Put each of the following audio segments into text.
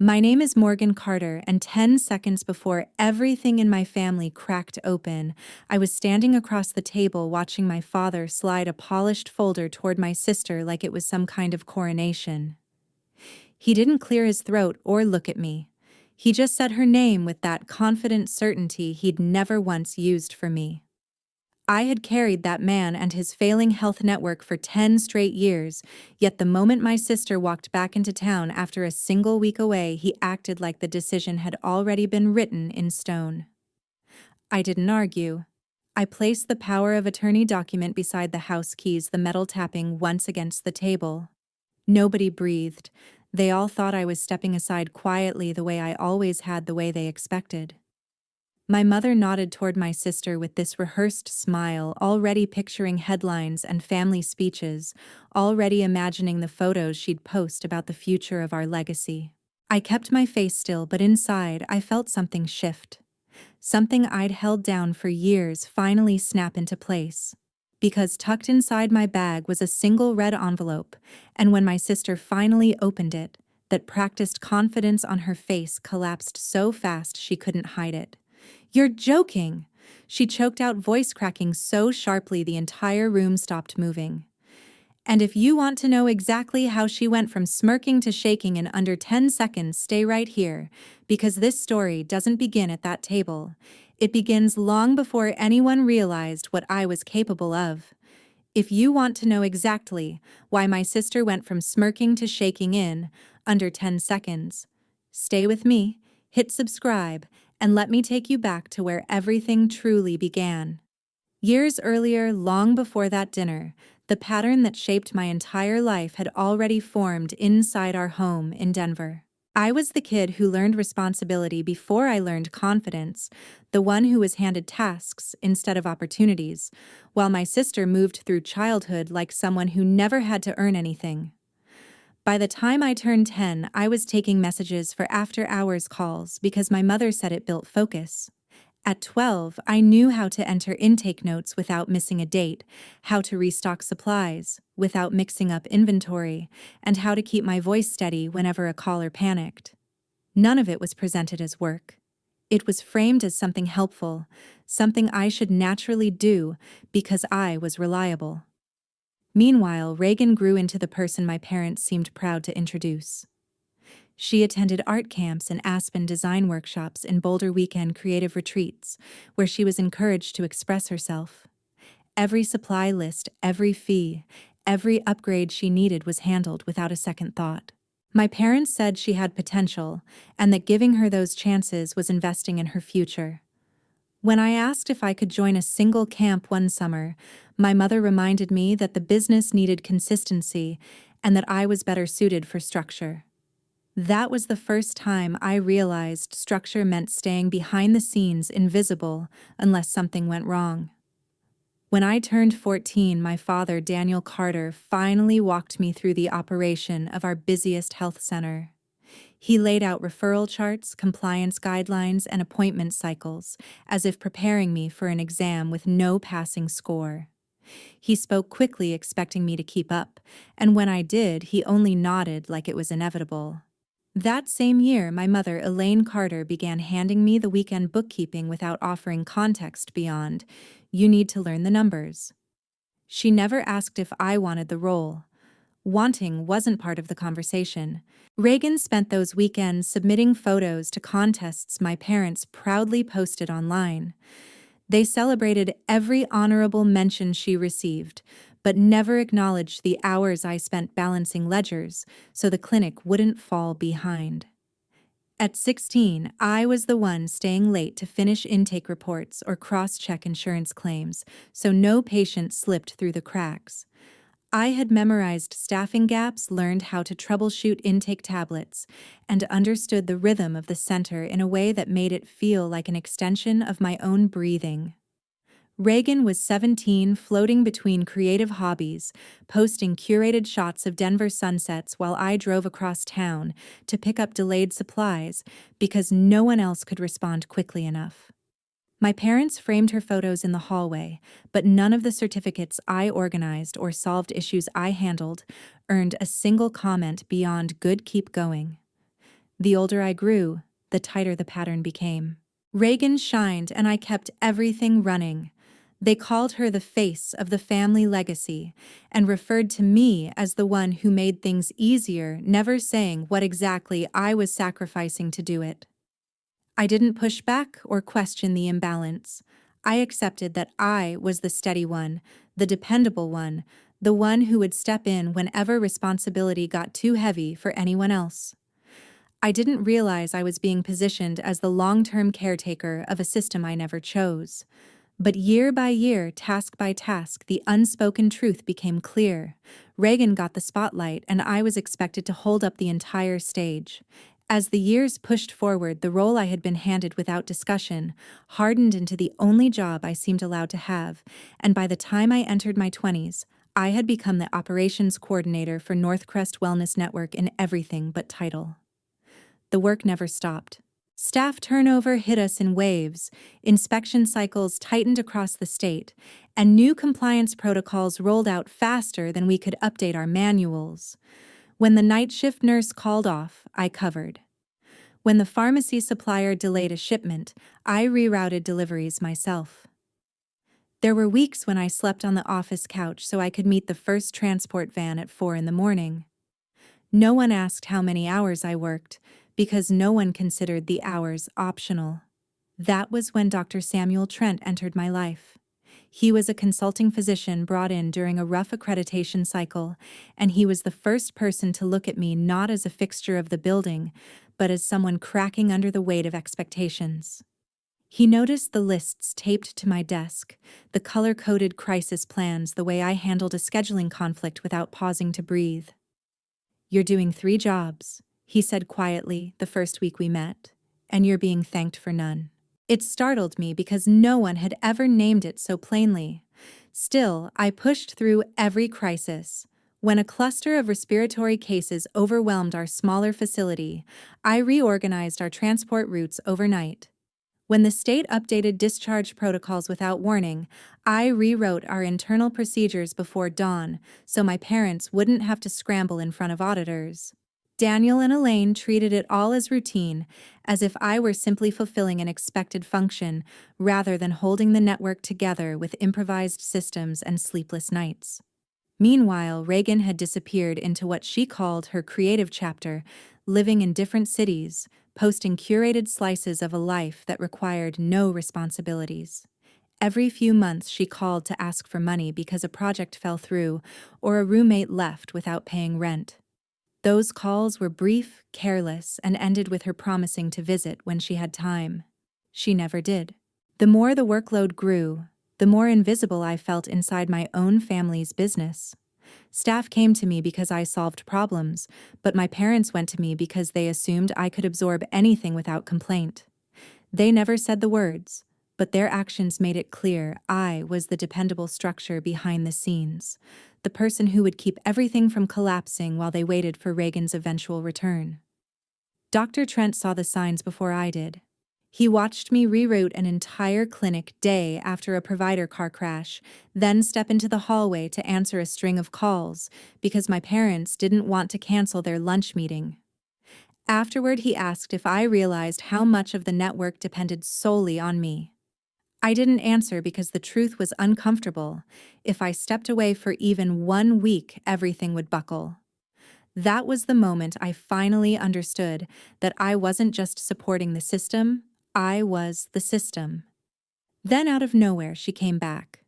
My name is Morgan Carter, and 10 seconds before everything in my family cracked open, I was standing across the table watching my father slide a polished folder toward my sister like it was some kind of coronation. He didn't clear his throat or look at me. He just said her name with that confident certainty he'd never once used for me. I had carried that man and his failing health network for 10 straight years, yet the moment my sister walked back into town after a single week away, he acted like the decision had already been written in stone. I didn't argue. I placed the power of attorney document beside the house keys, the metal tapping once against the table. Nobody breathed. They all thought I was stepping aside quietly the way I always had, the way they expected. My mother nodded toward my sister with this rehearsed smile, already picturing headlines and family speeches, already imagining the photos she'd post about the future of our legacy. I kept my face still, but inside I felt something shift. Something I'd held down for years finally snap into place. Because tucked inside my bag was a single red envelope, and when my sister finally opened it, that practiced confidence on her face collapsed so fast she couldn't hide it. "You're joking!" She choked out, voice cracking so sharply the entire room stopped moving. And if you want to know exactly how she went from smirking to shaking in under 10 seconds, stay right here, because this story doesn't begin at that table. It begins long before anyone realized what I was capable of. If you want to know exactly why my sister went from smirking to shaking in under 10 seconds, stay with me, hit subscribe, and let me take you back to where everything truly began. Years earlier, long before that dinner, the pattern that shaped my entire life had already formed inside our home in Denver. I was the kid who learned responsibility before I learned confidence, the one who was handed tasks instead of opportunities, while my sister moved through childhood like someone who never had to earn anything. By the time I turned 10, I was taking messages for after-hours calls because my mother said it built focus. At 12, I knew how to enter intake notes without missing a date, how to restock supplies without mixing up inventory, and how to keep my voice steady whenever a caller panicked. None of it was presented as work. It was framed as something helpful, something I should naturally do because I was reliable. Meanwhile, Reagan grew into the person my parents seemed proud to introduce. She attended art camps and Aspen design workshops in Boulder weekend creative retreats, where she was encouraged to express herself. Every supply list, every fee, every upgrade she needed was handled without a second thought. My parents said she had potential, and that giving her those chances was investing in her future. When I asked if I could join a single camp one summer, my mother reminded me that the business needed consistency and that I was better suited for structure. That was the first time I realized structure meant staying behind the scenes, invisible, unless something went wrong. When I turned 14, my father, Daniel Carter, finally walked me through the operation of our busiest health center. He laid out referral charts, compliance guidelines, and appointment cycles, as if preparing me for an exam with no passing score. He spoke quickly, expecting me to keep up, and when I did, he only nodded like it was inevitable. That same year, my mother, Elaine Carter, began handing me the weekend bookkeeping without offering context beyond, "You need to learn the numbers." She never asked if I wanted the role. Wanting wasn't part of the conversation. Reagan spent those weekends submitting photos to contests my parents proudly posted online. They celebrated every honorable mention she received, but never acknowledged the hours I spent balancing ledgers so the clinic wouldn't fall behind. At 16, I was the one staying late to finish intake reports or cross-check insurance claims, so no patient slipped through the cracks. I had memorized staffing gaps, learned how to troubleshoot intake tablets, and understood the rhythm of the center in a way that made it feel like an extension of my own breathing. Reagan was 17, floating between creative hobbies, posting curated shots of Denver sunsets while I drove across town to pick up delayed supplies because no one else could respond quickly enough. My parents framed her photos in the hallway, but none of the certificates I organized or solved issues I handled earned a single comment beyond "good, keep going." The older I grew, the tighter the pattern became. Reagan shined and I kept everything running. They called her the face of the family legacy and referred to me as the one who made things easier, never saying what exactly I was sacrificing to do it. I didn't push back or question the imbalance. I accepted that I was the steady one, the dependable one, the one who would step in whenever responsibility got too heavy for anyone else. I didn't realize I was being positioned as the long-term caretaker of a system I never chose. But year by year, task by task, the unspoken truth became clear. Reagan got the spotlight, and I was expected to hold up the entire stage. As the years pushed forward, the role I had been handed without discussion hardened into the only job I seemed allowed to have, and by the time I entered my 20s, I had become the operations coordinator for Northcrest Wellness Network in everything but title. The work never stopped. Staff turnover hit us in waves, inspection cycles tightened across the state, and new compliance protocols rolled out faster than we could update our manuals. When the night shift nurse called off, I covered. When the pharmacy supplier delayed a shipment, I rerouted deliveries myself. There were weeks when I slept on the office couch so I could meet the first transport van at 4 in the morning. No one asked how many hours I worked, because no one considered the hours optional. That was when Dr. Samuel Trent entered my life. He was a consulting physician brought in during a rough accreditation cycle, and he was the first person to look at me not as a fixture of the building, but as someone cracking under the weight of expectations. He noticed the lists taped to my desk, the color-coded crisis plans, the way I handled a scheduling conflict without pausing to breathe. "You're doing 3 jobs," he said quietly the first week we met, "and you're being thanked for none." It startled me because no one had ever named it so plainly. Still, I pushed through every crisis. When a cluster of respiratory cases overwhelmed our smaller facility, I reorganized our transport routes overnight. When the state updated discharge protocols without warning, I rewrote our internal procedures before dawn so my parents wouldn't have to scramble in front of auditors. Daniel and Elaine treated it all as routine, as if I were simply fulfilling an expected function rather than holding the network together with improvised systems and sleepless nights. Meanwhile, Reagan had disappeared into what she called her creative chapter, living in different cities, posting curated slices of a life that required no responsibilities. Every few months she called to ask for money because a project fell through or a roommate left without paying rent. Those calls were brief, careless, and ended with her promising to visit when she had time. She never did. The more the workload grew, the more invisible I felt inside my own family's business. Staff came to me because I solved problems, but my parents went to me because they assumed I could absorb anything without complaint. They never said the words, but their actions made it clear I was the dependable structure behind the scenes, the person who would keep everything from collapsing while they waited for Reagan's eventual return. Dr. Trent saw the signs before I did. He watched me reroute an entire clinic day after a provider car crash, then step into the hallway to answer a string of calls because my parents didn't want to cancel their lunch meeting. Afterward, he asked if I realized how much of the network depended solely on me. I didn't answer because the truth was uncomfortable. If I stepped away for even 1 week, everything would buckle. That was the moment I finally understood that I wasn't just supporting the system, I was the system. Then out of nowhere, she came back.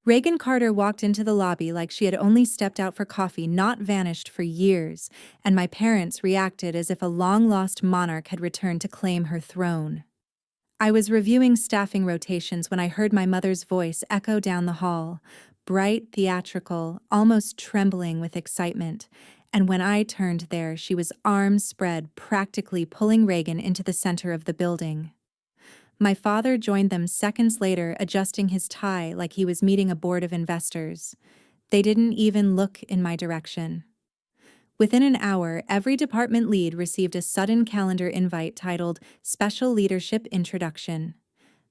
Reagan Carter walked into the lobby like she had only stepped out for coffee, not vanished for years, and my parents reacted as if a long-lost monarch had returned to claim her throne. I was reviewing staffing rotations when I heard my mother's voice echo down the hall, bright, theatrical, almost trembling with excitement, and when I turned there, she was arms spread, practically pulling Reagan into the center of the building. My father joined them seconds later, adjusting his tie like he was meeting a board of investors. They didn't even look in my direction. Within an hour, every department lead received a sudden calendar invite titled Special Leadership Introduction.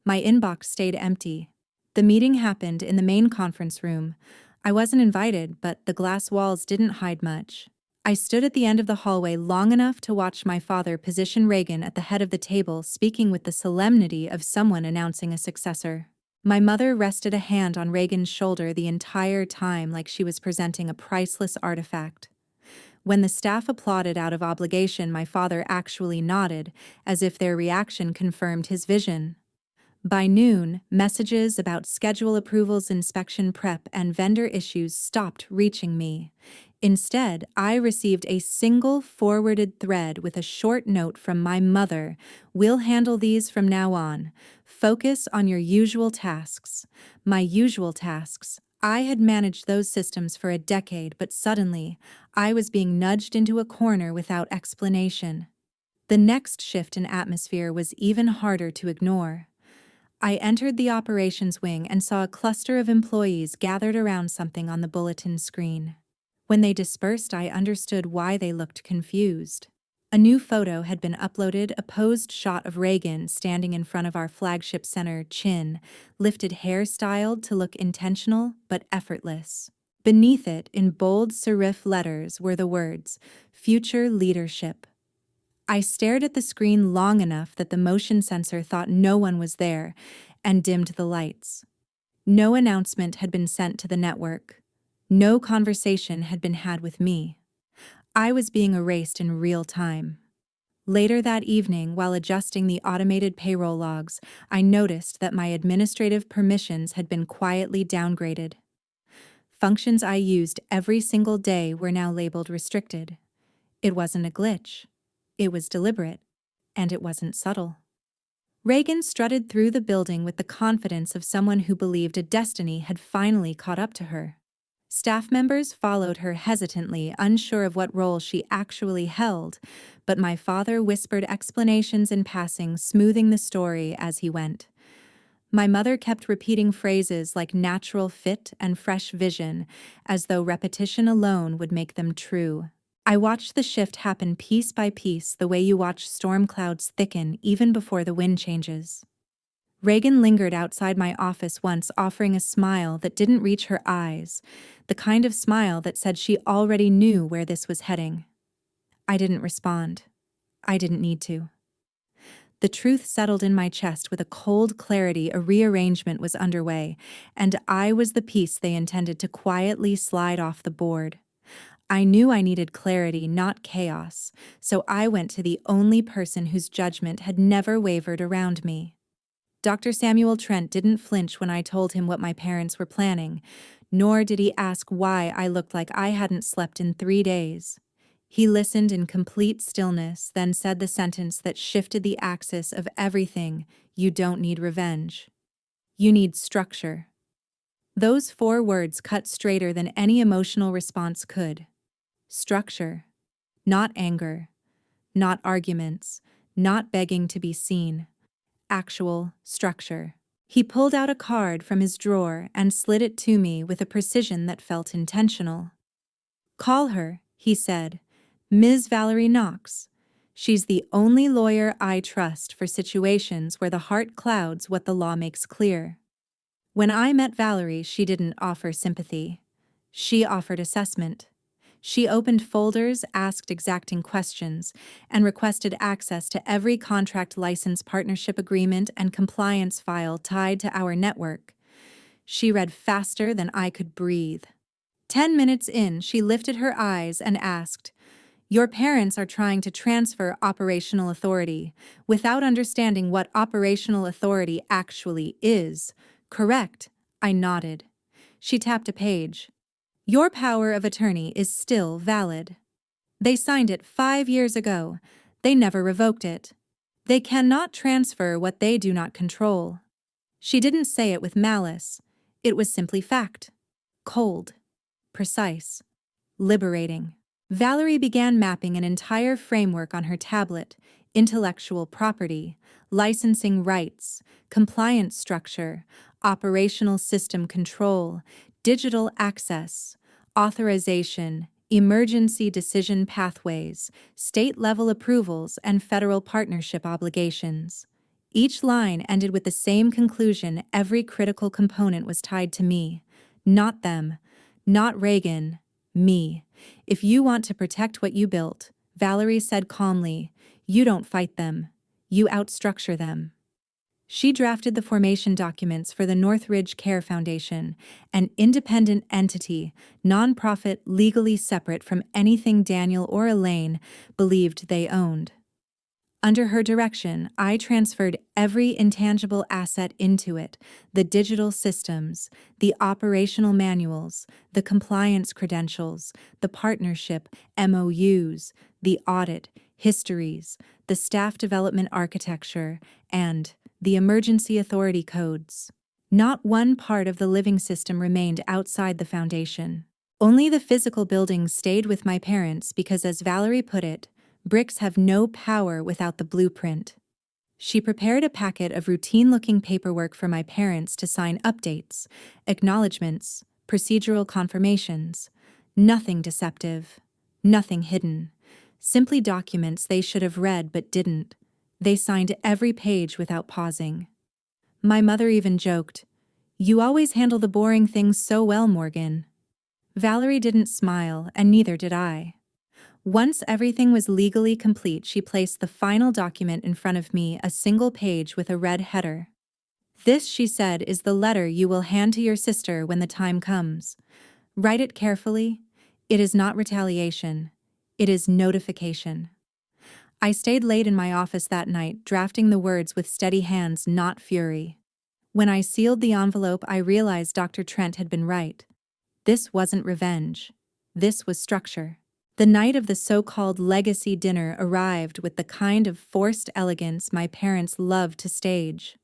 My inbox stayed empty. The meeting happened in the main conference room. I wasn't invited, but the glass walls didn't hide much. I stood at the end of the hallway long enough to watch my father position Reagan at the head of the table, speaking with the solemnity of someone announcing a successor. My mother rested a hand on Reagan's shoulder the entire time, like she was presenting a priceless artifact. When the staff applauded out of obligation, my father actually nodded, as if their reaction confirmed his vision. By noon, messages about schedule approvals, inspection prep, and vendor issues stopped reaching me. Instead, I received a single forwarded thread with a short note from my mother. "We'll handle these from now on. Focus on your usual tasks." My usual tasks. I had managed those systems for a decade, but suddenly, I was being nudged into a corner without explanation. The next shift in atmosphere was even harder to ignore. I entered the operations wing and saw a cluster of employees gathered around something on the bulletin screen. When they dispersed, I understood why they looked confused. A new photo had been uploaded, a posed shot of Reagan standing in front of our flagship center, chin lifted, hairstyled to look intentional but effortless. Beneath it, in bold serif letters, were the words, "Future Leadership." I stared at the screen long enough that the motion sensor thought no one was there and dimmed the lights. No announcement had been sent to the network. No conversation had been had with me. I was being erased in real time. Later that evening, while adjusting the automated payroll logs, I noticed that my administrative permissions had been quietly downgraded. Functions I used every single day were now labeled restricted. It wasn't a glitch. It was deliberate, and it wasn't subtle. Reagan strutted through the building with the confidence of someone who believed a destiny had finally caught up to her. Staff members followed her hesitantly, unsure of what role she actually held, but my father whispered explanations in passing, smoothing the story as he went. My mother kept repeating phrases like natural fit and fresh vision, as though repetition alone would make them true. I watched the shift happen piece by piece, the way you watch storm clouds thicken even before the wind changes. Reagan lingered outside my office once, offering a smile that didn't reach her eyes, the kind of smile that said she already knew where this was heading. I didn't respond. I didn't need to. The truth settled in my chest with a cold clarity. A rearrangement was underway, and I was the piece they intended to quietly slide off the board. I knew I needed clarity, not chaos, so I went to the only person whose judgment had never wavered around me. Dr. Samuel Trent didn't flinch when I told him what my parents were planning, nor did he ask why I looked like I hadn't slept in 3 days. He listened in complete stillness, then said the sentence that shifted the axis of everything: "You don't need revenge. You need structure." Those 4 words cut straighter than any emotional response could. Structure. Not anger. Not arguments. Not begging to be seen. Actual structure. He pulled out a card from his drawer and slid it to me with a precision that felt intentional. "Call her," he said. "Ms. Valerie Knox. She's the only lawyer I trust for situations where the heart clouds what the law makes clear." When I met Valerie, she didn't offer sympathy. She offered assessment. She opened folders, asked exacting questions, and requested access to every contract, license, partnership agreement, and compliance file tied to our network. She read faster than I could breathe. 10 minutes in, she lifted her eyes and asked, "Your parents are trying to transfer operational authority without understanding what operational authority actually is, correct?" I nodded. She tapped a page. "Your power of attorney is still valid. They signed it 5 years ago. They never revoked it. They cannot transfer what they do not control." She didn't say it with malice. It was simply fact. Cold. Precise. Liberating. Valerie began mapping an entire framework on her tablet: intellectual property, licensing rights, compliance structure, operational system control, digital access, authorization, emergency decision pathways, state-level approvals, and federal partnership obligations. Each line ended with the same conclusion: every critical component was tied to me. Not them. Not Reagan. Me. If you want to protect what you built, Valerie said calmly, you don't fight them. You outstructure them. She drafted the formation documents for the Northridge Care Foundation, an independent entity, nonprofit legally separate from anything Daniel or Elaine believed they owned. Under her direction, I transferred every intangible asset into it, the digital systems, the operational manuals, the compliance credentials, the partnership MOUs, the audit histories, the staff development architecture, and the emergency authority codes. Not one part of the living system remained outside the foundation. Only the physical buildings stayed with my parents because, as Valerie put it, bricks have no power without the blueprint. She prepared a packet of routine-looking paperwork for my parents to sign updates, acknowledgments, procedural confirmations. Nothing deceptive, nothing hidden. Simply documents they should have read but didn't. They signed every page without pausing. My mother even joked, "You always handle the boring things so well, Morgan." Valerie didn't smile, and neither did I. Once everything was legally complete, she placed the final document in front of me, a single page with a red header. "This," she said, "is the letter you will hand to your sister when the time comes. Write it carefully. It is not retaliation. It is notification." I stayed late in my office that night, drafting the words with steady hands, not fury. When I sealed the envelope, I realized Dr. Trent had been right. This wasn't revenge. This was structure. The night of the so-called legacy dinner arrived with the kind of forced elegance my parents loved to stage.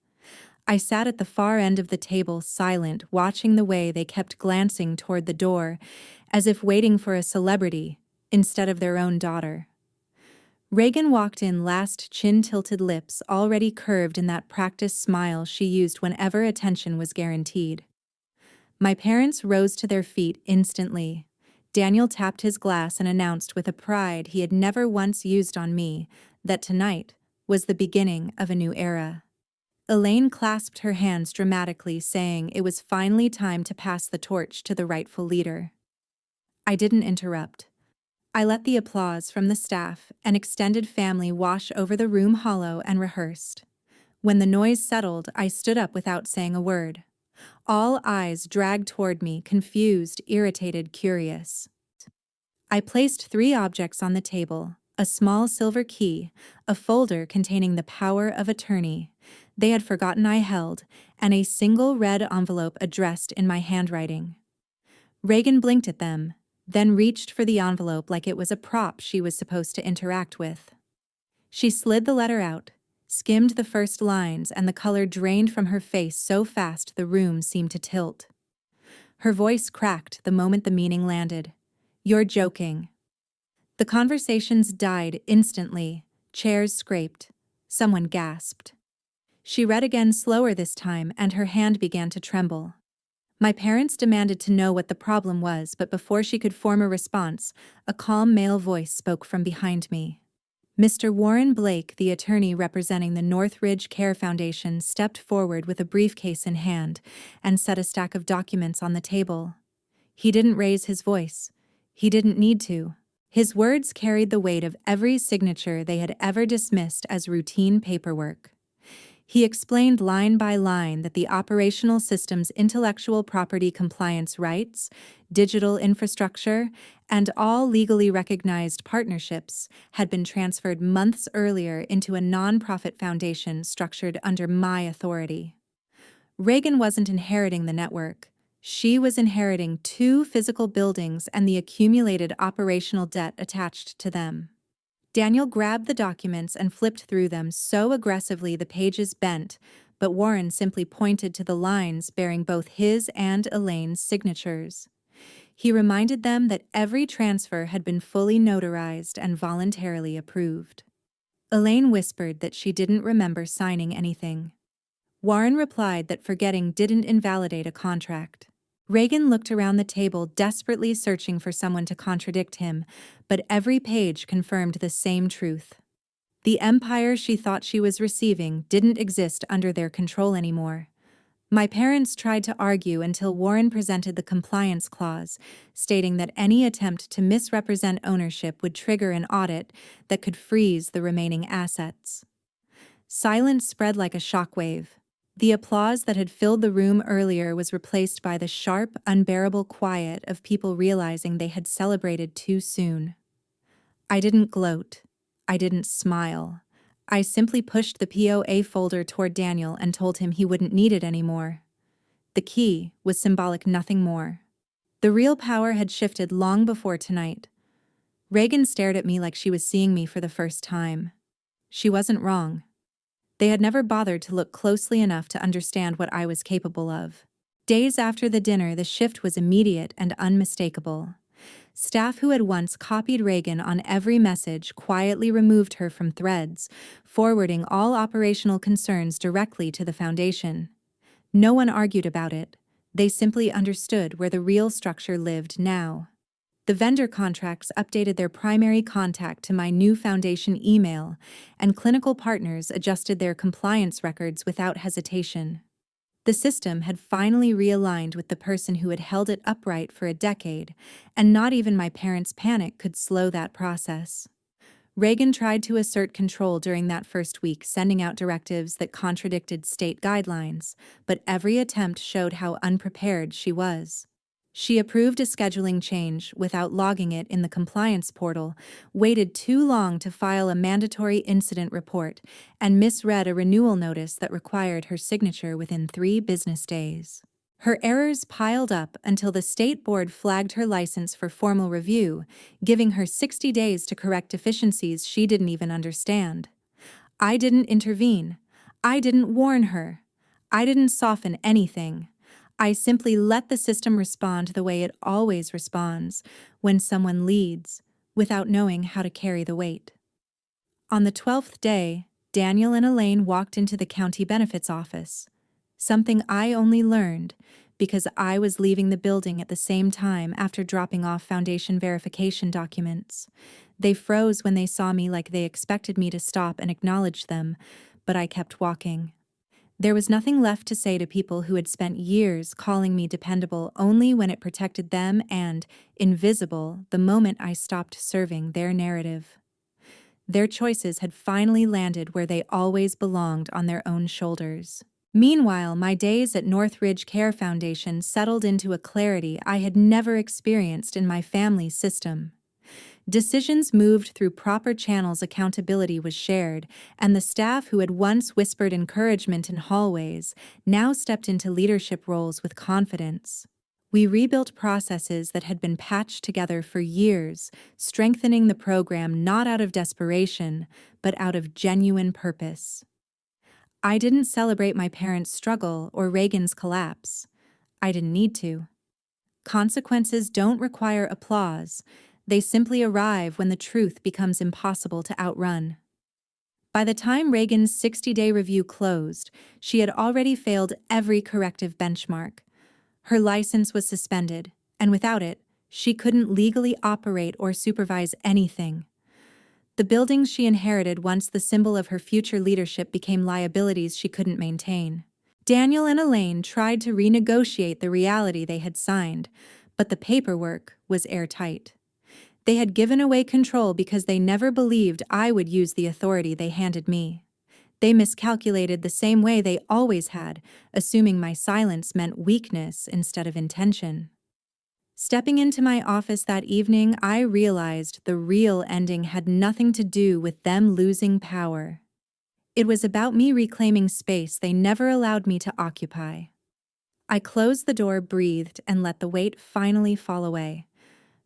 I sat at the far end of the table, silent, watching the way they kept glancing toward the door, as if waiting for a celebrity instead of their own daughter. Reagan walked in last, chin-tilted, lips already curved in that practiced smile she used whenever attention was guaranteed. My parents rose to their feet instantly. Daniel tapped his glass and announced with a pride he had never once used on me that tonight was the beginning of a new era. Elaine clasped her hands dramatically, saying it was finally time to pass the torch to the rightful leader. I didn't interrupt. I let the applause from the staff and extended family wash over the room hollow and rehearsed. When the noise settled, I stood up without saying a word. All eyes dragged toward me, confused, irritated, curious. I placed 3 objects on the table: a small silver key, a folder containing the power of attorney they had forgotten I held, and a single red envelope addressed in my handwriting. Reagan blinked at them, then reached for the envelope like it was a prop she was supposed to interact with. She slid the letter out, skimmed the first lines, and the color drained from her face so fast the room seemed to tilt. Her voice cracked the moment the meaning landed. "You're joking." The conversations died instantly. Chairs scraped. Someone gasped. She read again, slower this time, and her hand began to tremble. My parents demanded to know what the problem was, but before she could form a response, a calm male voice spoke from behind me. Mr. Warren Blake, the attorney representing the Northridge Care Foundation, stepped forward with a briefcase in hand and set a stack of documents on the table. He didn't raise his voice. He didn't need to. His words carried the weight of every signature they had ever dismissed as routine paperwork. He explained line by line that the operational system's intellectual property compliance rights, digital infrastructure, and all legally recognized partnerships had been transferred months earlier into a nonprofit foundation structured under my authority. Reagan wasn't inheriting the network. She was inheriting 2 physical buildings and the accumulated operational debt attached to them. Daniel grabbed the documents and flipped through them so aggressively the pages bent, but Warren simply pointed to the lines bearing both his and Elaine's signatures. He reminded them that every transfer had been fully notarized and voluntarily approved. Elaine whispered that she didn't remember signing anything. Warren replied that forgetting didn't invalidate a contract. Reagan looked around the table, desperately searching for someone to contradict him, but every page confirmed the same truth. The empire she thought she was receiving didn't exist under their control anymore. My parents tried to argue until Warren presented the compliance clause, stating that any attempt to misrepresent ownership would trigger an audit that could freeze the remaining assets. Silence spread like a shockwave. The applause that had filled the room earlier was replaced by the sharp, unbearable quiet of people realizing they had celebrated too soon. I didn't gloat. I didn't smile. I simply pushed the POA folder toward Daniel and told him he wouldn't need it anymore. The key was symbolic, nothing more. The real power had shifted long before tonight. Reagan stared at me like she was seeing me for the first time. She wasn't wrong. They had never bothered to look closely enough to understand what I was capable of. Days after the dinner, the shift was immediate and unmistakable. Staff who had once copied Reagan on every message quietly removed her from threads, forwarding all operational concerns directly to the foundation. No one argued about it. They simply understood where the real structure lived now. The vendor contracts updated their primary contact to my new foundation email, and clinical partners adjusted their compliance records without hesitation. The system had finally realigned with the person who had held it upright for a decade, and not even my parents' panic could slow that process. Reagan tried to assert control during that first week, sending out directives that contradicted state guidelines, but every attempt showed how unprepared she was. She approved a scheduling change without logging it in the compliance portal, waited too long to file a mandatory incident report, and misread a renewal notice that required her signature within 3 business days. Her errors piled up until the state board flagged her license for formal review, giving her 60 days to correct deficiencies she didn't even understand. I didn't intervene. I didn't warn her. I didn't soften anything. I simply let the system respond the way it always responds, when someone leads, without knowing how to carry the weight. On the 12th day, Daniel and Elaine walked into the county benefits office, something I only learned because I was leaving the building at the same time after dropping off foundation verification documents. They froze when they saw me, like they expected me to stop and acknowledge them, but I kept walking. There was nothing left to say to people who had spent years calling me dependable only when it protected them and invisible the moment I stopped serving their narrative. Their choices had finally landed where they always belonged, on their own shoulders. Meanwhile, my days at Northridge Care Foundation settled into a clarity I had never experienced in my family's system. Decisions moved through proper channels, accountability was shared, and the staff who had once whispered encouragement in hallways now stepped into leadership roles with confidence. We rebuilt processes that had been patched together for years, strengthening the program not out of desperation, but out of genuine purpose. I didn't celebrate my parents' struggle or Reagan's collapse. I didn't need to. Consequences don't require applause. They simply arrive when the truth becomes impossible to outrun. By the time Reagan's 60-day review closed, she had already failed every corrective benchmark. Her license was suspended, and without it, she couldn't legally operate or supervise anything. The buildings she inherited, once the symbol of her future leadership, became liabilities she couldn't maintain. Daniel and Elaine tried to renegotiate the reality they had signed, but the paperwork was airtight. They had given away control because they never believed I would use the authority they handed me. They miscalculated the same way they always had, assuming my silence meant weakness instead of intention. Stepping into my office that evening, I realized the real ending had nothing to do with them losing power. It was about me reclaiming space they never allowed me to occupy. I closed the door, breathed, and let the weight finally fall away.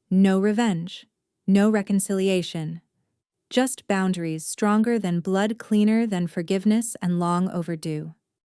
No revenge, no reconciliation, just boundaries stronger than blood, cleaner than forgiveness, and long overdue.